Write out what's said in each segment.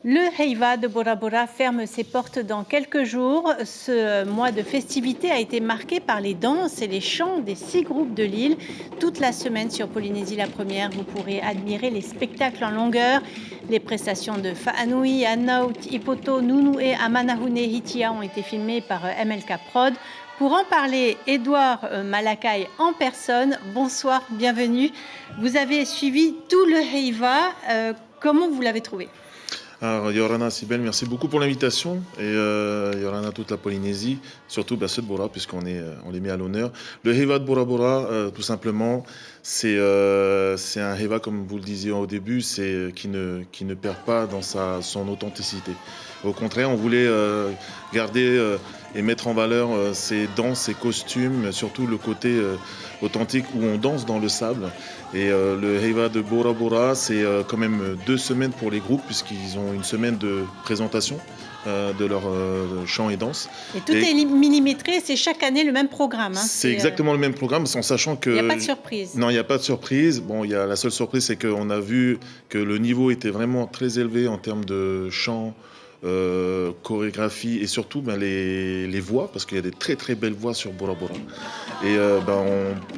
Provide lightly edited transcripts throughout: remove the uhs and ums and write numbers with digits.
Le Heiva de Bora Bora ferme ses portes dans quelques jours. Ce mois de festivités a été marqué par les danses et les chants des 6 groupes de l'île. Toute la semaine sur Polynésie la Première, vous pourrez admirer les spectacles en longueur. Les prestations de Fa'anui, Anaut, Ipoto, Nunu et Amanahune Hitia ont été filmées par MLK Prod. Pour en parler, Édouard Malakai en personne. Bonsoir, bienvenue. Vous avez suivi tout le Heiva. Comment vous l'avez trouvé ? Alors, Yorana, Sibel, merci beaucoup pour l'invitation. Et Yorana, toute la Polynésie, surtout ceux de Bora, puisqu'on on les met à l'honneur. Le Heiva de Bora Bora, tout simplement, c'est un Heiva, comme vous le disiez au début, qui ne perd pas dans son authenticité. Au contraire, on voulait garder et mettre en valeur ces danses, ces costumes, surtout le côté authentique où on danse dans le sable. Et le Heiva de Bora Bora, c'est quand même 2 semaines pour les groupes, puisqu'ils ont une semaine de présentation de leur chant et danse. Et tout est millimétré, c'est chaque année le même programme. C'est exactement le même programme, en sachant que... Il n'y a pas de surprise. Non, il n'y a pas de surprise. Bon, la seule surprise, c'est qu'on a vu que le niveau était vraiment très élevé en termes de chant, chorégraphie et surtout les voix, parce qu'il y a des très très belles voix sur Bora Bora. Et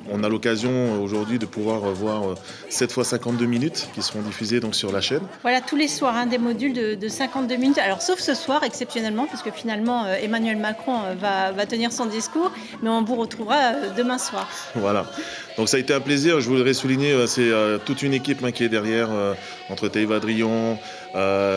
on a l'occasion aujourd'hui de pouvoir voir 7 fois 52 minutes qui seront diffusées donc sur la chaîne. Voilà, tous les soirs, des modules de 52 minutes. Alors sauf ce soir, exceptionnellement, parce que finalement Emmanuel Macron va tenir son discours, mais on vous retrouvera demain soir. Voilà. Donc ça a été un plaisir. Je voudrais souligner, c'est toute une équipe qui est derrière, entre Teiva Drion,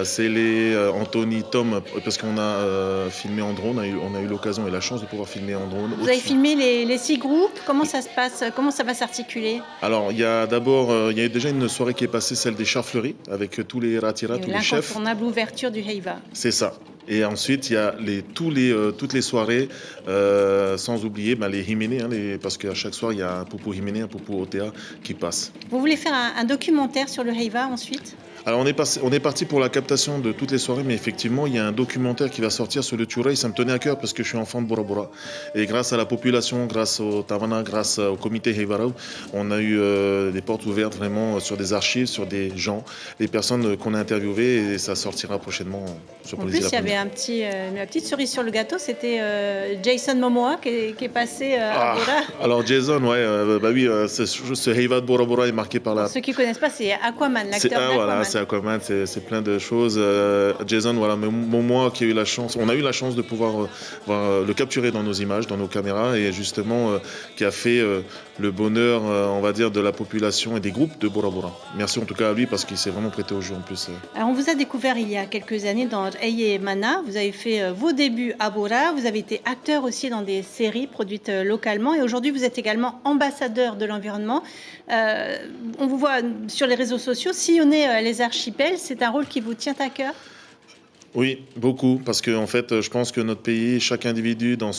Célé, Anthony, Tom, parce qu'on a filmé en drone. On a eu l'occasion et la chance de pouvoir filmer en drone. Vous avez filmé les 6 groupes. Comment ça se passe ? Comment ça va s'articuler ? Alors, il y a déjà une soirée qui est passée, celle des chars fleuris, avec tous les ratiras, tous les chefs. L'incontournable ouverture du Heiva. C'est ça. Et ensuite, il y a toutes les soirées, sans oublier les Himene, parce qu'à chaque soir, il y a un poupou Himene, un poupou Otea qui passe. Vous voulez faire un documentaire sur le Heiva ensuite ? Alors on est parti pour la captation de toutes les soirées, mais effectivement, il y a un documentaire qui va sortir sur le Turai. Ça me tenait à cœur parce que je suis enfant de Bora Bora. Et grâce à la population, grâce au Tavana, grâce au comité Heivarau, on a eu des portes ouvertes vraiment sur des archives, sur des gens, des personnes qu'on a interviewées, et ça sortira prochainement sur Polynésie. En plus, il y avait une petite cerise sur le gâteau, c'était Jason Momoa qui est passé à Bora. Alors Jason, oui, ce Heiva de Bora Bora est marqué par la... Pour ceux qui ne connaissent pas, c'est Aquaman, l'acteur d'Aquaman. Voilà, c'est Aquaman, c'est plein de choses. Jason, voilà, moi qui a eu la chance, on a eu la chance de pouvoir le capturer dans nos images, dans nos caméras, et justement qui a fait le bonheur, on va dire, de la population et des groupes de Bora Bora. Merci en tout cas à lui parce qu'il s'est vraiment prêté au jeu en plus. Alors on vous a découvert il y a quelques années dans Eye Mana, vous avez fait vos débuts à Bora, vous avez été acteur aussi dans des séries produites localement, et aujourd'hui vous êtes également ambassadeur de l'environnement. On vous voit sur les réseaux sociaux sillonner les archipels. C'est un rôle qui vous tient à cœur ? Oui, beaucoup, parce que en fait, je pense que notre pays, chaque individu dans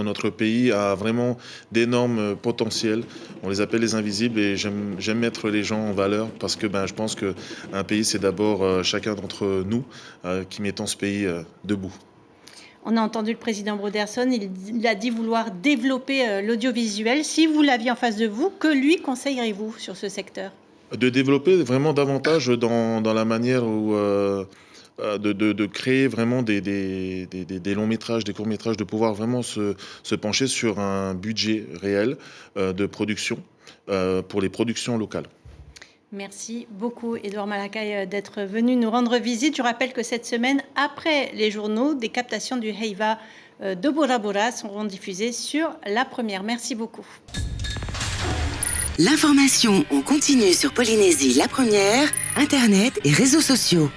notre pays a vraiment d'énormes potentiels. On les appelle les invisibles, et j'aime mettre les gens en valeur parce que je pense qu'un pays, c'est d'abord chacun d'entre nous qui mettons ce pays debout. On a entendu le président Broderson, il a dit vouloir développer l'audiovisuel. Si vous l'aviez en face de vous, que lui conseilleriez-vous sur ce secteur ? De développer vraiment davantage dans la manière où... de créer vraiment des longs métrages, des courts métrages, de pouvoir vraiment se pencher sur un budget réel de production pour les productions locales. Merci beaucoup Édouard Malakai d'être venu nous rendre visite. Je rappelle que cette semaine, après les journaux, des captations du Heiva de Bora Bora seront diffusées sur La Première. Merci beaucoup. L'information en continu sur Polynésie La Première, Internet et réseaux sociaux.